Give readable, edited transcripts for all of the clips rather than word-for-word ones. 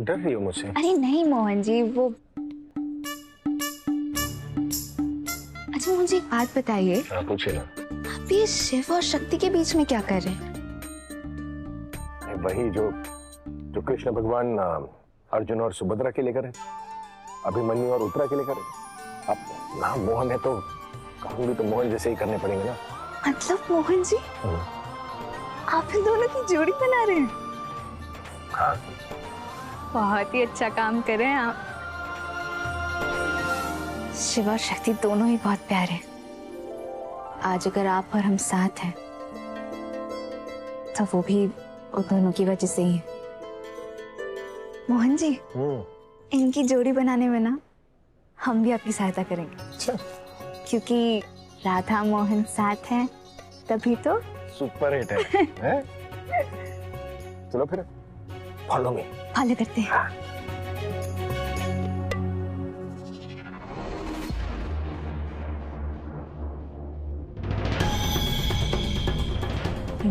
डर रही हो मुझसे? अरे नहीं मोहन जी, वो अच्छा मुझे एक बात बताइए। हाँ पूछे ना। आप ये शिव और शक्ति के बीच में क्या कर रहे हैं? वही जो जो कृष्ण भगवान अर्जुन और सुभद्रा के लिए करे, अभिमन्यु और उत्तरा के लिए करे। अब नाम मोहन है तो कहूंगी तो मोहन जैसे ही करने पड़ेंगे ना। मतलब मोहन जी आप इन दोनों की जोड़ी बना रहे हैं? हाँ। बहुत ही अच्छा काम कर रहे हैं आप। शिव और शक्ति दोनों ही बहुत प्यारे हैं। आज अगर आप और हम साथ हैं तो वो भी उन दोनों की वजह से ही है। मोहन जी इनकी जोड़ी बनाने में ना हम भी आपकी सहायता करेंगे। अच्छा। क्योंकि राधा मोहन साथ हैं तभी तो सुपर हिट है? चलो फिर फॉलो मी। फॉलो करते हैं।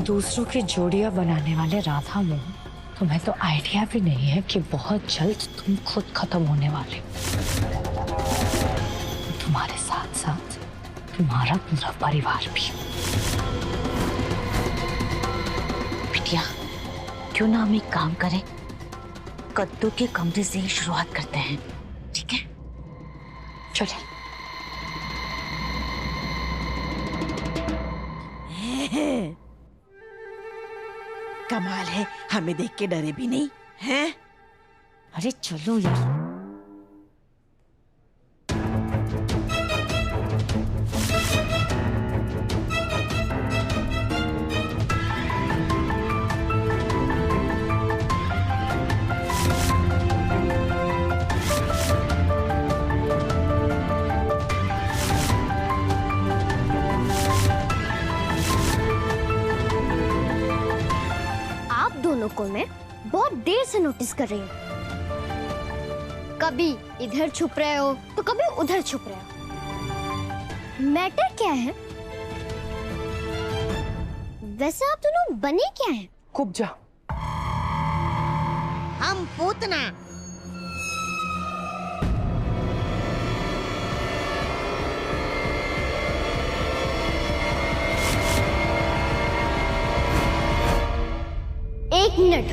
दूसरों की जोड़ियां बनाने वाले राधा मोहन, तुम्हें तो आइडिया भी नहीं है कि बहुत जल्द तुम खुद खत्म होने वाले हो। तुम्हारे साथ साथ तुम्हारा पूरा परिवार भी। बिटिया, क्यों ना हम एक काम करें, कद्दू के कमरे से ही शुरुआत करते हैं, ठीक है? चलो। कमाल है, हमें देख के डरे भी नहीं हैं? अरे चलो यार। दोनों को मैं बहुत देर से नोटिस कर रही हूँ। कभी इधर छुप रहे हो तो कभी उधर छुप रहे हो। मैटर क्या है? वैसे आप दोनों बने क्या हैं? कुब्जा। हम पूतना। एक मिनट।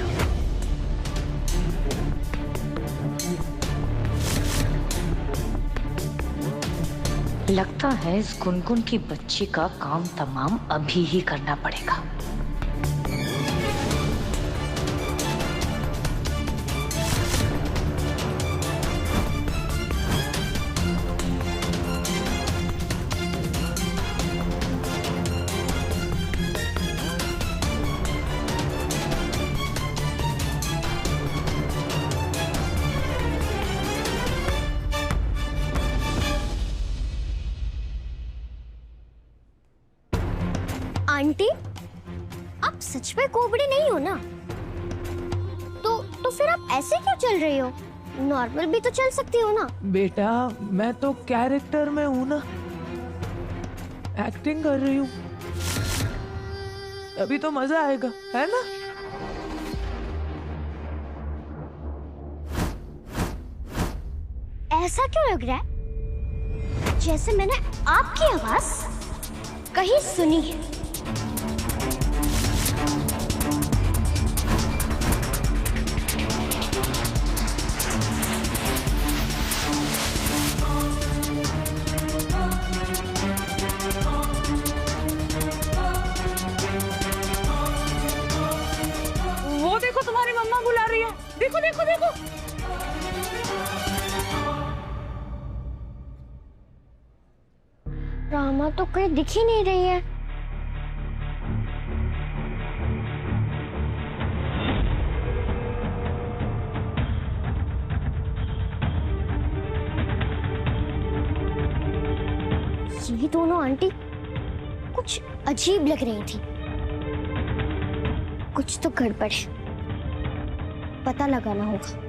लगता है इस गुनगुन की बच्ची का काम तमाम अभी ही करना पड़ेगा। आंटी, आप सच में कोबड़ी नहीं हो ना? तो फिर आप ऐसे क्यों चल रही हो? नॉर्मल भी तो चल सकती हो ना? बेटा, मैं तो कैरेक्टर में हूँ ना, एक्टिंग कर रही हूँ, अभी तो मजा आएगा, है ना? ऐसा क्यों लग रहा है जैसे मैंने आपकी आवाज कहीं सुनी है? वो देखो, तुम्हारी मम्मा बुला रही है। देखो देखो देखो। रामा तो कहीं दिख ही नहीं रही है। ये दोनों आंटी कुछ अजीब लग रही थी। कुछ तो गड़बड़ है, पता लगाना होगा।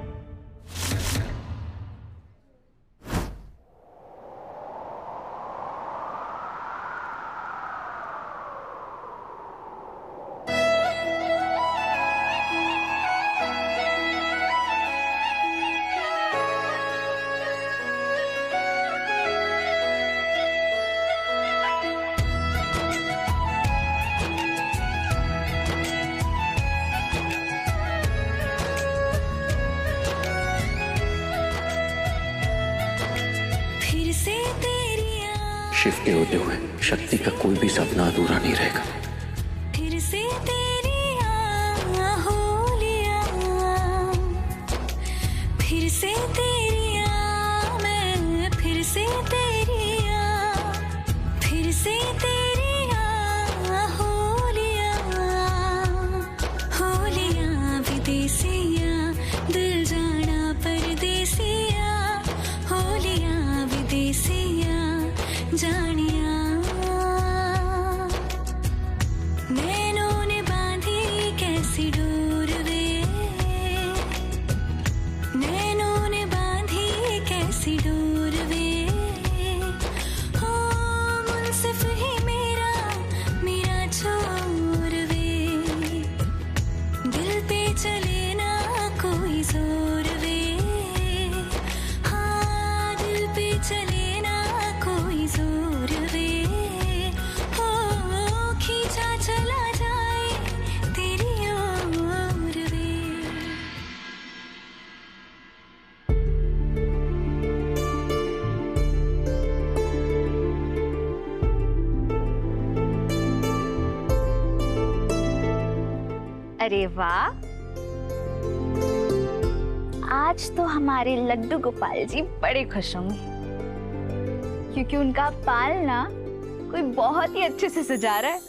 शिव के होते हुए शक्ति का कोई भी सपना अधूरा नहीं रहेगा। फिर से तेरी आहों लिया, फिर से तेरी मैं फिर से तेरी फिर से तेरी आहों लिया, हो लिया विदेसिया दिल जाना परदेसिया, हो लिया विदेसिया जानिया। नैनों ने बांधी कैसी डोर वे, नैनों ने बांधी कैसी डोर वे, हो मुनसिफ ही मेरा मेरा छोर वे, दिल पे चले ना कोई जोर वे, हाँ दिल पे चले ना कोई जोर वे, हो खींचा चला जाए तेरी ओर वे। अरे वाह, आज तो हमारे लड्डू गोपाल जी बड़े खुश होंगे, क्योंकि उनका पालना कोई बहुत ही अच्छे से सजा रहा है।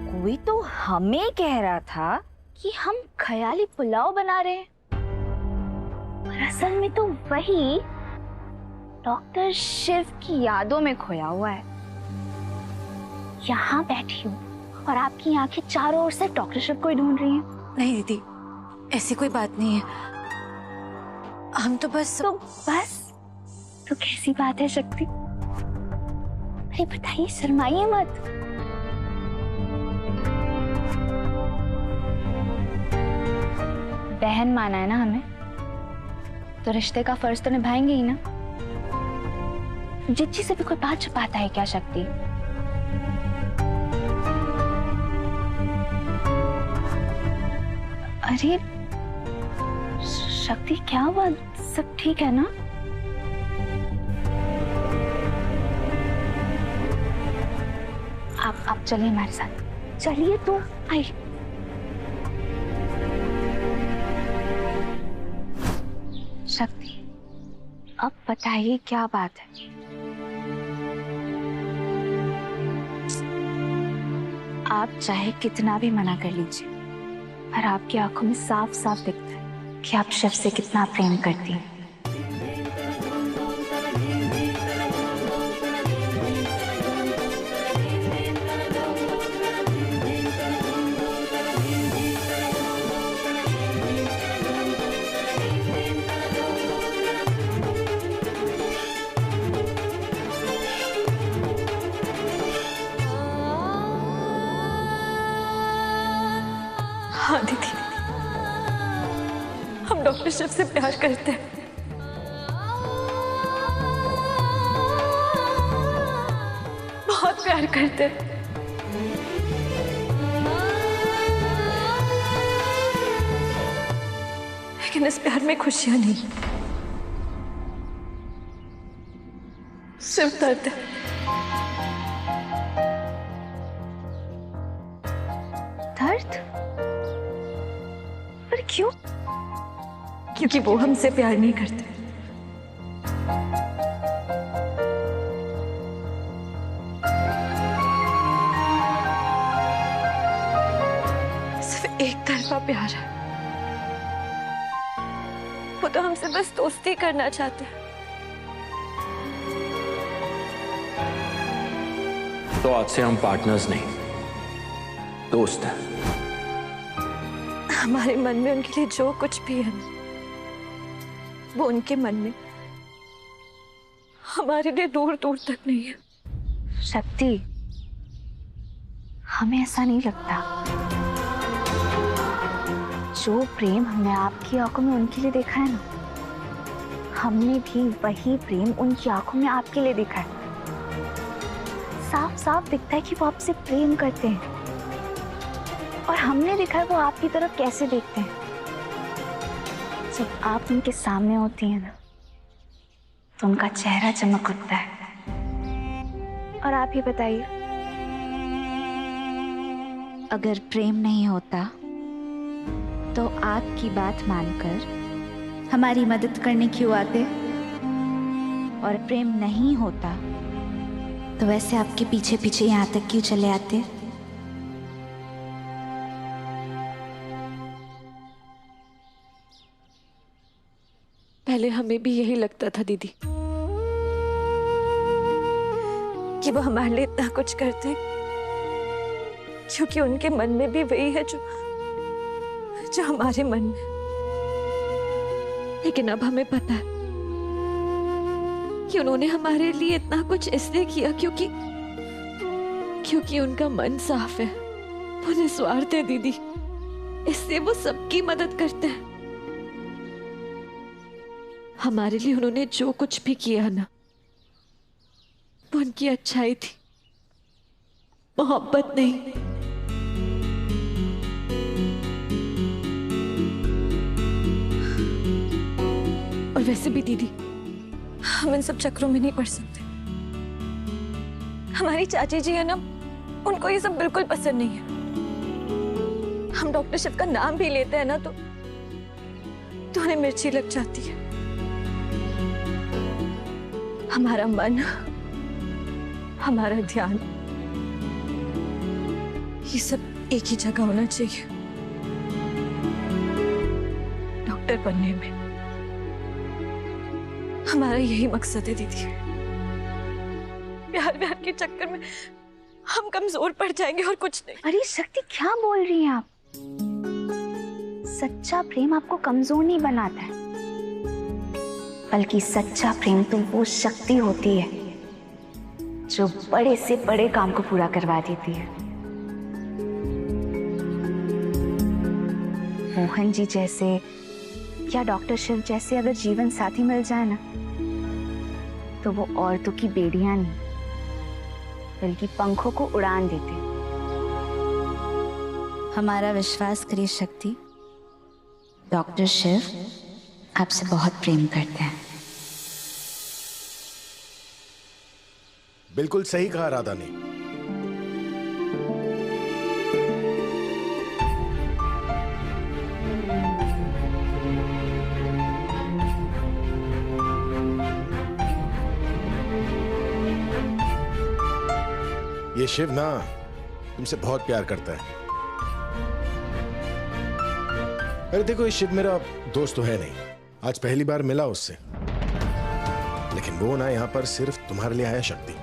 कोई तो हमें कह रहा था कि हम ख्याली पुलाव बना रहे हैं, पर असल में तो वही डॉक्टर शिव की यादों में खोया हुआ है। यहाँ बैठी हूँ और आपकी आंखें चारों ओर से डॉक्टर शिव को ही ढूंढ रही हैं। नहीं दीदी, ऐसी कोई बात नहीं है। हम तो बस तो कैसी बात है शक्ति? अरे बताइए, शर्माइए मत। बहन माना है ना हमें, तो रिश्ते का फर्ज तो निभाएंगे ही ना। जिज्जी से भी कोई बात छुपाता है क्या शक्ति? अरे शक्ति, क्या हुआ? सब ठीक है ना? आप चलिए हमारे साथ, चलिए तो आई। शक्ति, अब बताइए क्या बात है? आप चाहे कितना भी मना कर लीजिए, पर आपकी आंखों में साफ साफ दिखता है कि आप शिव से कितना प्रेम करती हैं। हाँ दीदी, हम डॉक्टर शिव से प्यार करते हैं। बहुत प्यार करते हैं। लेकिन इस प्यार में खुशियां नहीं, सिर्फ दर्द है। दर्द? पर क्यों? क्योंकि वो हमसे प्यार नहीं करते। सिर्फ एक तरफा प्यार है। वो तो हमसे बस दोस्ती करना चाहते हैं। तो आज से हम पार्टनर्स नहीं, दोस्त हैं। हमारे मन में उनके लिए जो कुछ भी है, वो उनके मन में हमारे लिए दूर दूर तक नहीं है। शक्ति, हमें ऐसा नहीं लगता। जो प्रेम हमने आपकी आंखों में उनके लिए देखा है ना, हमने भी वही प्रेम उनकी आंखों में आपके लिए देखा है। साफ साफ दिखता है कि वो आपसे प्रेम करते हैं, और हमने देखा है वो आपकी तरफ कैसे देखते हैं। जब आप उनके सामने होती हैं ना, तो उनका चेहरा चमक उठता है। और आप ही बताइए, अगर प्रेम नहीं होता तो आपकी बात मानकर हमारी मदद करने क्यों आते? और प्रेम नहीं होता तो वैसे आपके पीछे पीछे यहाँ तक क्यों चले आते? पहले हमें भी यही लगता था दीदी, कि वो हमारे लिए इतना कुछ करते क्योंकि उनके मन में भी वही है जो हमारे मन में। लेकिन अब हमें पता है कि उन्होंने हमारे लिए इतना कुछ इसलिए किया क्योंकि उनका मन साफ है, वो निस्वार्थ है दीदी, इसलिए वो सबकी मदद करते हैं। हमारे लिए उन्होंने जो कुछ भी किया ना, वो उनकी अच्छाई थी, मोहब्बत नहीं। और वैसे भी दीदी, हम इन सब चक्रों में नहीं पड़ सकते। हमारी चाची जी है ना, उनको ये सब बिल्कुल पसंद नहीं है। हम डॉक्टर शिव का नाम भी लेते हैं ना, तो उन्हें मिर्ची लग जाती है। हमारा मन, हमारा ध्यान, ये सब एक ही जगह होना चाहिए, डॉक्टर बनने में। हमारा यही मकसद है दीदी। प्यार व्यार के चक्कर में हम कमजोर पड़ जाएंगे और कुछ नहीं। अरे शक्ति, क्या बोल रही हैं आप? सच्चा प्रेम आपको कमजोर नहीं बनाता है, बल्कि सच्चा प्रेम तो वो शक्ति होती है जो बड़े से बड़े काम को पूरा करवा देती है। मोहन जी जैसे या डॉक्टर शिव जैसे अगर जीवन साथी मिल जाए ना, तो वो औरतों की बेड़ियां नहीं, बल्कि पंखों को उड़ान देते। हमारा विश्वास करिए शक्ति, डॉक्टर शिव आपसे बहुत प्रेम करते हैं। बिल्कुल सही कहा राधा ने। ये शिव ना तुमसे बहुत प्यार करता है। अरे देखो, ये शिव मेरा दोस्त तो है नहीं, आज पहली बार मिला उससे, लेकिन वो ना यहां पर सिर्फ तुम्हारे लिए आया शक्ति,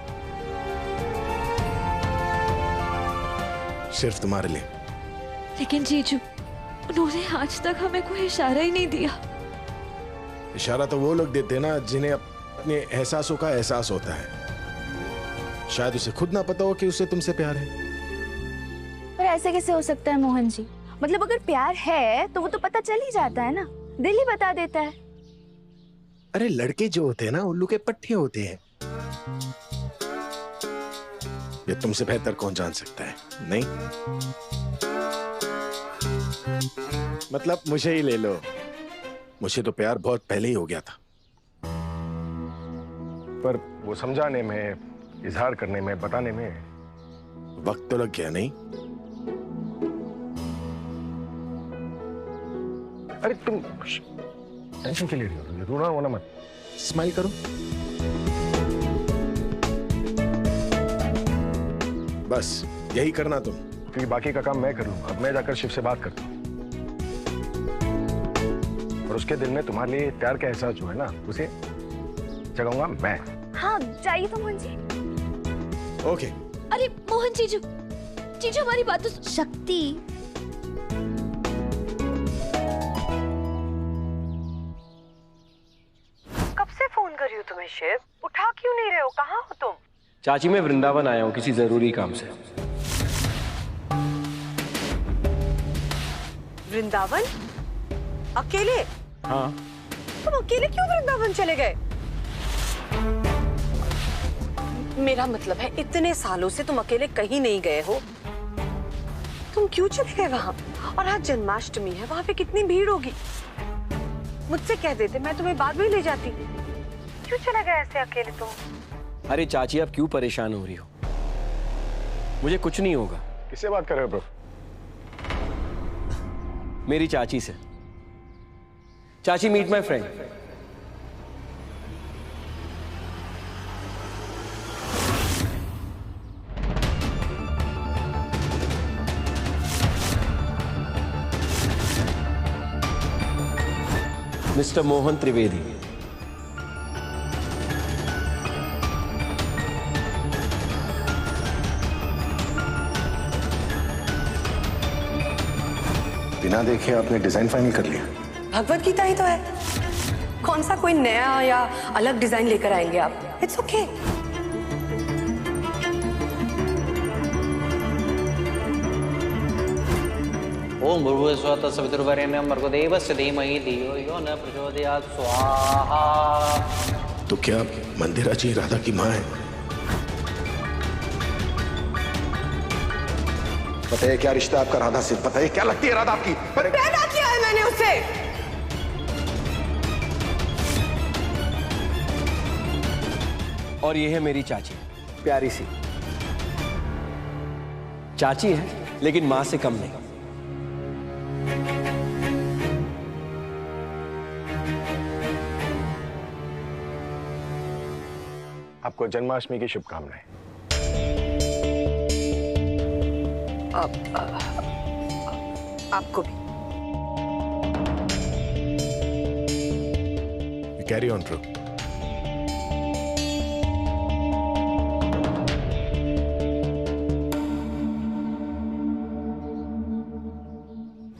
सिर्फ तुम्हारे लिए। लेकिन जीजू, उन्होंने आज तक हमें कोई इशारा ही नहीं दिया। इशारा तो वो लोग देते हैं ना जिन्हें अपने एहसासों का एहसास होता है। शायद उसे खुद ना पता हो कि उसे तुमसे प्यार है। पर ऐसे कैसे हो सकता है मोहन जी? मतलब अगर प्यार है तो वो तो पता चल ही जाता है ना, दिल ही बता देता है। अरे लड़के जो होते हैं ना, उल्लू के पट्टे होते हैं। ये तुमसे बेहतर कौन जान सकता है? नहीं, मतलब मुझे ही ले लो, मुझे तो प्यार बहुत पहले ही हो गया था, पर वो समझाने में, इजहार करने में, बताने में वक्त तो लग गया। नहीं, अरे तुम टेंशन के लिए रोना वोना मत, स्माइल करो। बस यही करना तुम, क्योंकि बाकी का काम मैं कर लूंगा। अब मैं जाकर शिव से बात करता हूँ, और उसके दिल में तुम्हारे लिए प्यार का एहसास जो है ना, उसे जगाऊंगा मैं। हाँ जाइए तो मोहन जी। ओके। अरे मोहन जीजू, जीजू हमारी बात तो। शक्ति, कब से फोन कर रही हूँ तुम्हें शिव, उठा क्यों नहीं रहे हो? कहाँ हो तुम? चाची मैं वृंदावन आया हूँ किसी जरूरी काम से। वृंदावन? अकेले? हाँ। तुम अकेले क्यों वृंदावन चले गए? मेरा मतलब है इतने सालों से तुम अकेले कहीं नहीं गए हो, तुम क्यों चले गए वहां? और आज जन्माष्टमी है, वहां पे कितनी भीड़ होगी। मुझसे कह देते, मैं तुम्हें बाद में ले जाती। क्यों चले गए ऐसे अकेले तुम? अरे चाची आप क्यों परेशान हो रही हो? मुझे कुछ नहीं होगा। किससे बात कर रहे हो ब्रो? मेरी चाची से। चाची meet my friend. Mister Mohan Trivedi. बिना देखे आपने डिजाइन फाइनल कर लिया? भगवत गीता ही तो है, कौन सा कोई नया या अलग डिजाइन लेकर आएंगे आप? It's okay. ओम भूर्भुवस्सुः सवितुर्वरेण्यं भर्गो देवस्य धीमहि धियो यो न प्रचोदयात् स्वाहा। तो क्या मंदिरा जी राधा की माँ है? पता है क्या रिश्ता आपका राधा से? पता है क्या लगती है राधा आपकी? पैदा किया है मैंने उसे। और ये है मेरी चाची, प्यारी सी चाची है, लेकिन मां से कम नहीं। आपको जन्माष्टमी की शुभकामनाएं। आपको भी। Carry on true.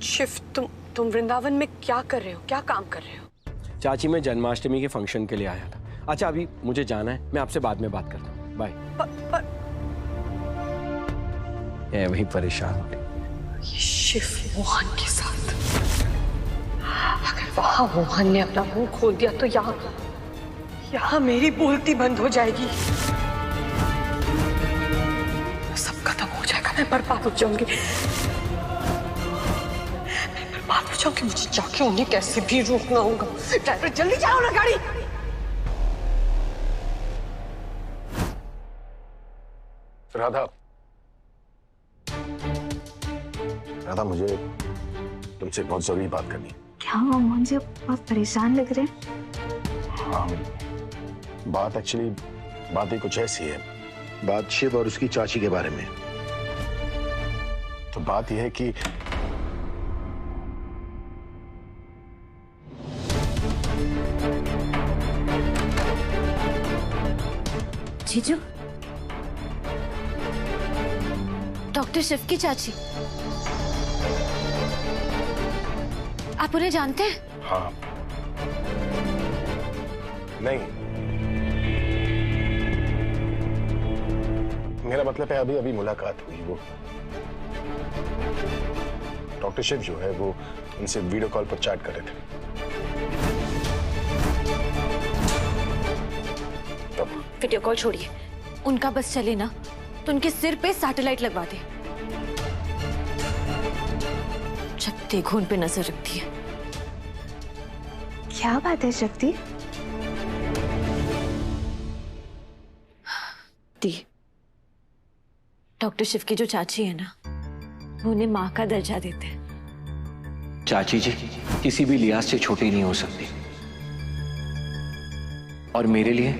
शिव, तुम वृंदावन में क्या कर रहे हो? क्या काम कर रहे हो? चाची मैं जन्माष्टमी के फंक्शन के लिए आया था। अच्छा अभी मुझे जाना है, मैं आपसे बाद में बात करता हूँ। बाय। ये वही परेशान हो रही। शिव मोहन के साथ, अगर वहां मोहन ने अपना मुंह खोल दिया तो यहाँ मेरी बोलती बंद हो जाएगी। सब खत्म हो जाएगा, मैं बर्बाद हो जाऊंगी। मुझे जाके उन्हें कैसे भी रोकना होगा। ड्राइवर जल्दी चलाओ ना गाड़ी। राधा मुझे तुमसे बहुत जरूरी बात करनी है। क्या हुआ? मुझे बहुत परेशान लग रहे हैं। हाँ, बात ही कुछ ऐसी है। बात शिव और उसकी चाची के बारे में। तो बात यह है कि जीजू, डॉक्टर शिव की चाची, आप उन्हें जानते हैं? हाँ। नहीं, मेरा मतलब है अभी अभी मुलाकात हुई। वो डॉक्टर शिव जो है वो उनसे वीडियो कॉल पर चैट कर रहे थे। वीडियो कॉल छोड़िए, उनका बस चले ना तो उनके सिर पे सैटेलाइट लगवा दे। जब देखो उन पे नजर रखती है। क्या बात है शक्ति? दी, डॉक्टर शिव की जो चाची है ना, वो उन्हें माँ का दर्जा देते हैं। चाची जी किसी भी लिहाज से छोटी नहीं हो सकती, और मेरे लिए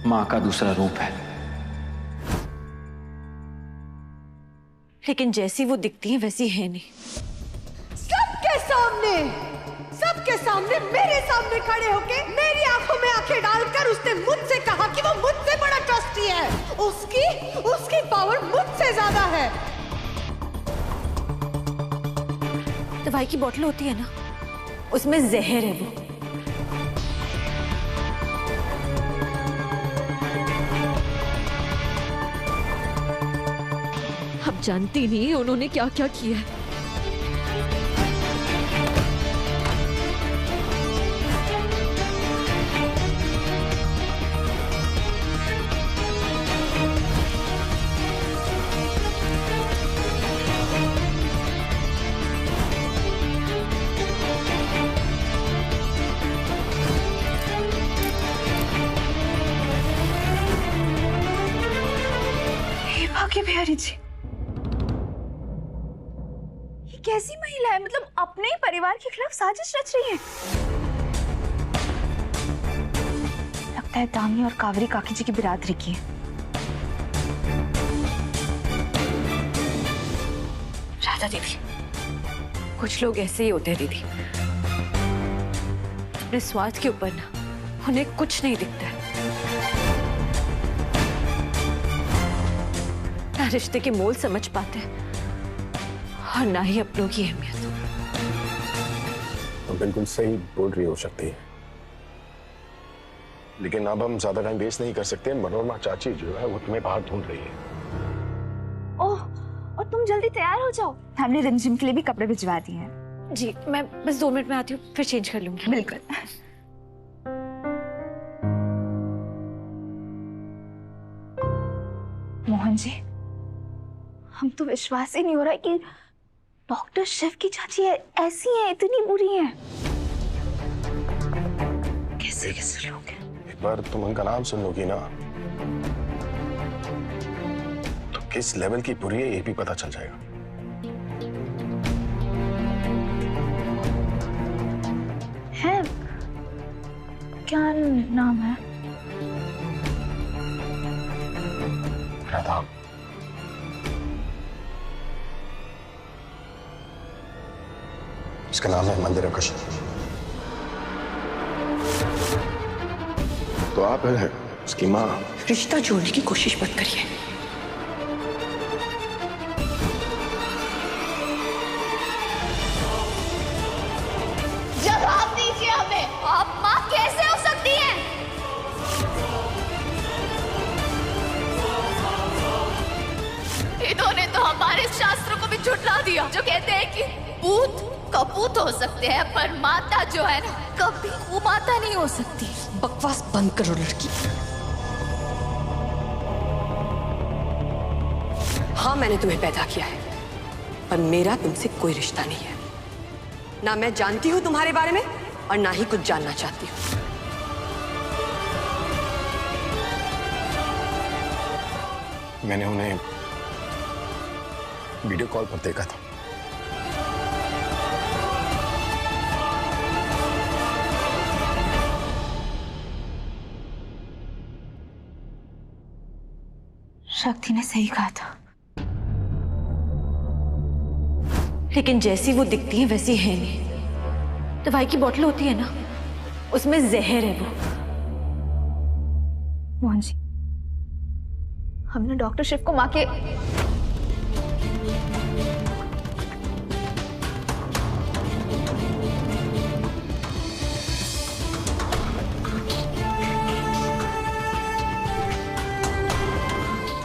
माँ का दूसरा रूप है। लेकिन जैसी वो दिखती है वैसी है नहीं। सबके सामने मेरे सामने खड़े होके मेरी आंखों में आंखें डालकर उसने मुझसे कहा कि वो मुझसे बड़ा ट्रस्टी है। उसकी पावर मुझसे ज्यादा है। दवाई की बोतल होती है ना, उसमें जहर है वो। जानती नहीं उन्होंने क्या क्या किया है। भाग्य बिहारी जी, ये कैसी महिला है? मतलब अपने ही परिवार के खिलाफ साजिश रच रही है। लगता है दामी और कावरी काकी जी की बिरादरी की है। राधा दीदी, कुछ लोग ऐसे ही होते हैं दीदी, अपने स्वार्थ के ऊपर ना उन्हें कुछ नहीं दिखता है, ना रिश्ते के मोल समझ पाते और ना ही अपनों की अहमियत। तो बिल्कुल सही बोल रही हो सकती है, लेकिन अब हम ज्यादा टाइम वेस्ट नहीं कर सकते। मनोरमा चाची जो है वो तुम्हें बाहर ढूंढ रही है। ओह, और तुम जल्दी तैयार हो जाओ, हमने रिमझिम के लिए भी कपड़े भिजवा दिए हैं। जी, मैं बस 2 मिनट में आती हूँ, फिर चेंज कर लूंगी। बिल्कुल। मोहन जी, हम तो विश्वास ही नहीं हो रहा है कि डॉक्टर शिव की चाची ऐसी है, इतनी बुरी है। कैसे कैसे लोग हैं। एक बार तुम उनका नाम सुन लोगी ना तो किस लेवल की बुरी है ये भी पता चल जाएगा। है क्या नाम है? राधा। इसका नाम है मंदिरा कश्यप। तो आप है उसकी माँ। रिश्ता जोड़ने की कोशिश मत करिए। जवाब दीजिए हमें, आप माँ कैसे हो सकती हैं? इन्होंने तो हमारे शास्त्रों को भी झुठला दिया, जो कहते हैं कि भूत कपूत हो सकते हैं पर माता जो है ना कभी वो माता नहीं हो सकती। बकवास बंद करो लड़की। हाँ, मैंने तुम्हें पैदा किया है, पर मेरा तुमसे कोई रिश्ता नहीं है। ना मैं जानती हूँ तुम्हारे बारे में और ना ही कुछ जानना चाहती हूँ। मैंने उन्हें वीडियो कॉल पर देखा था। शक्ति ने सही कहा था, लेकिन जैसी वो दिखती है वैसी है नहीं। दवाई की बोतल होती है ना, उसमें जहर है वो। मोहन जी, हमने डॉक्टर शिव को माँ के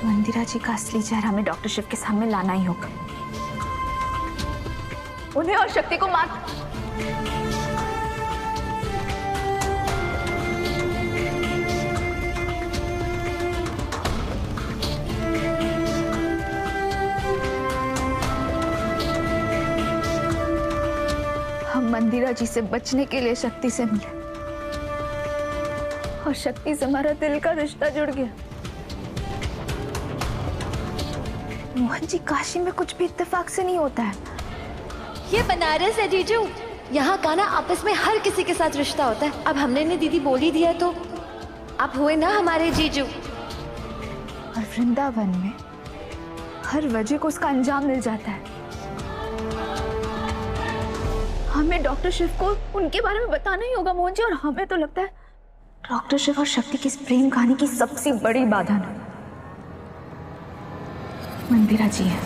मंदिरा जी का असली चेहरा हमें डॉक्टर शिव के सामने लाना ही होगा। उन्हें और शक्ति को मार हम मंदिरा जी से बचने के लिए शक्ति से मिले और शक्ति से हमारा दिल का रिश्ता जुड़ गया। मोहन जी, काशी में कुछ भी इत्तेफाक से नहीं होता है। ये बनारस है जीजू, यहाँ का ना आपस में हर किसी के साथ रिश्ता होता है। अब हमने ने दीदी बोल ही दिया तो आप हुए ना हमारे जीजू। और वृंदावन में हर वजह को उसका अंजाम मिल जाता है। हमें डॉक्टर शिव को उनके बारे में बताना ही होगा मोहन जी, और हमें तो लगता है डॉक्टर शिव और शक्ति की इस प्रेम कहानी की सबसे बड़ी बाधा ना मंदिरा जी है।